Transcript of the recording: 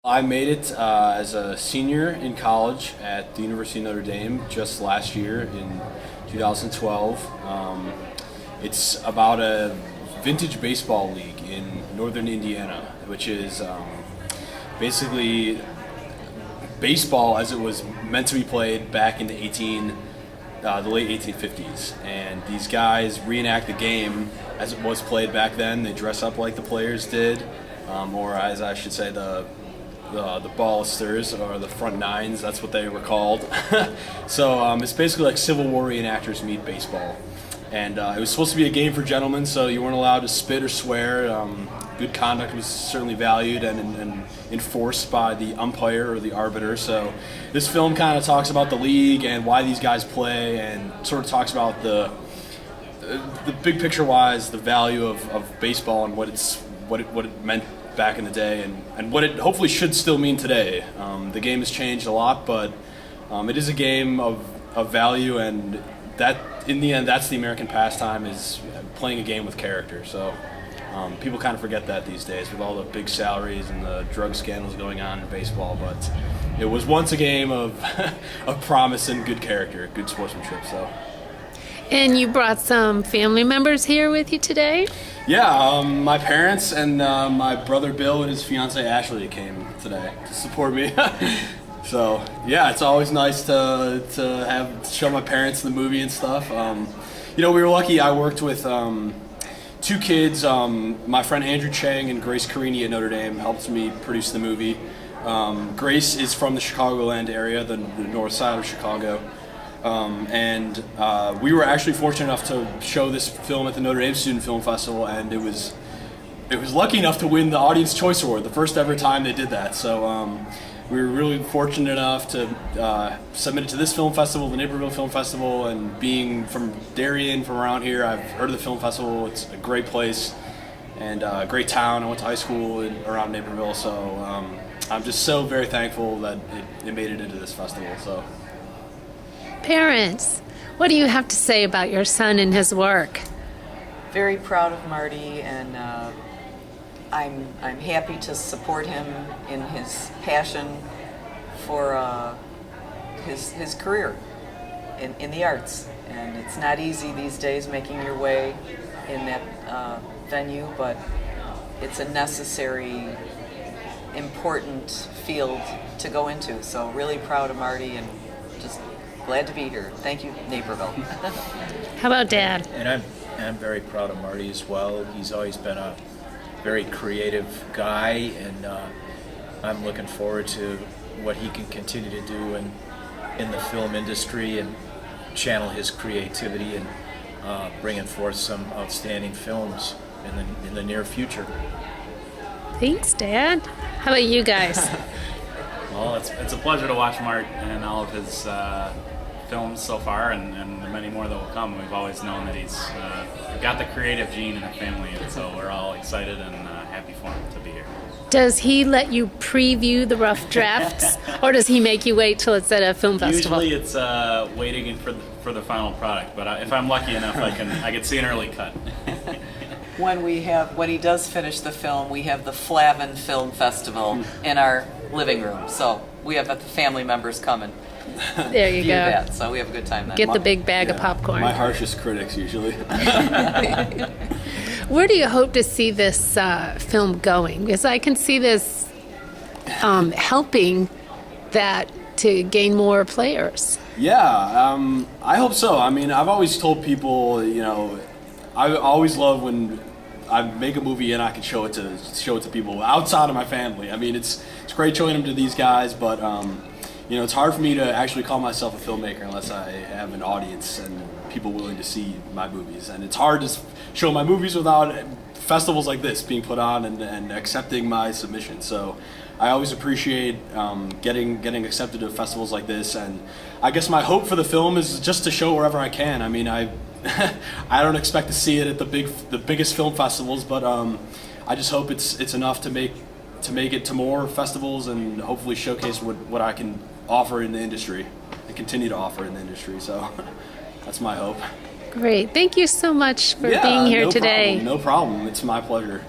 I made it as a senior in college at the University of Notre Dame just last year in 2012. It's about a vintage baseball league in northern Indiana, which is basically baseball as it was meant to be played back in the late 1850s. And these guys reenact the game as it was played back then. They dress up like the players did, or as I should say, the ballisters, or the front nines, that's what they were called. So it's basically like Civil War reenactors meet baseball. And it was supposed to be a game for gentlemen, so you weren't allowed to spit or swear. Good conduct was certainly valued and enforced by the umpire or the arbiter. So this film kind of talks about the league and why these guys play, and sort of talks about the big picture wise, the value of baseball and what it meant back in the day, and what it hopefully should still mean today. The game has changed a lot, but it is a game of value, and that in the end, that's the American pastime, is playing a game with character. So people kind of forget that these days with all the big salaries and the drug scandals going on in baseball, but it was once a game of promise and good character, good sportsmanship. So. And you brought some family members here with you today? Yeah, my parents and my brother Bill and his fiance Ashley came today to support me. So yeah, it's always nice to show my parents the movie and stuff. We were lucky. I worked with two kids. My friend Andrew Chang and Grace Carini at Notre Dame helped me produce the movie. Grace is from the Chicagoland area, the north side of Chicago. And we were actually fortunate enough to show this film at the Notre Dame Student Film Festival, and it was lucky enough to win the Audience Choice Award, the first ever time they did that. So we were really fortunate enough to submit it to this film festival, the Naperville Film Festival, and being from Darien, from around here, I've heard of the film festival. It's a great place and a great town. I went to high school around Naperville, so I'm just so very thankful that it made it into this festival. So. Parents, what do you have to say about your son and his work? Very proud of Marty, and I'm happy to support him in his passion for his career in the arts. And it's not easy these days making your way in that venue, but it's a necessary, important field to go into. So really proud of Marty, and just glad to be here. Thank you, Naperville. How about Dad? And I'm very proud of Marty as well. He's always been a very creative guy, and I'm looking forward to what he can continue to do in the film industry and channel his creativity and bringing forth some outstanding films in the near future. Thanks, Dad. How about you guys? Well, it's a pleasure to watch Mart and all of his films so far, and the many more that will come. We've always known that he's got the creative gene in the family, and so we're all excited and happy for him to be here. Does he let you preview the rough drafts, or does he make you wait till it's at a film festival? Usually it's waiting for the final product, but if I'm lucky enough, I can see an early cut. When he does finish the film, we have the Flavin Film Festival in our living room. So we have the family members coming. There you go. That, so we have a good time then. Get the big bag of popcorn. My harshest critics usually. Where do you hope to see this film going? Because I can see this helping that to gain more players. Yeah, I hope so. I mean, I've always told people, I always love when I make a movie and I can show it to people outside of my family. I mean, it's great showing them to these guys, but it's hard for me to actually call myself a filmmaker unless I have an audience and people willing to see my movies. And it's hard to show my movies without festivals like this being put on and accepting my submission. So I always appreciate getting accepted to festivals like this. And I guess my hope for the film is just to show wherever I can. I mean, I don't expect to see it at the biggest film festivals, but I just hope it's enough to make it to more festivals and hopefully showcase what I can offer in the industry and continue to offer in the industry. So that's my hope. Great. Thank you so much for being here today. No problem. It's my pleasure.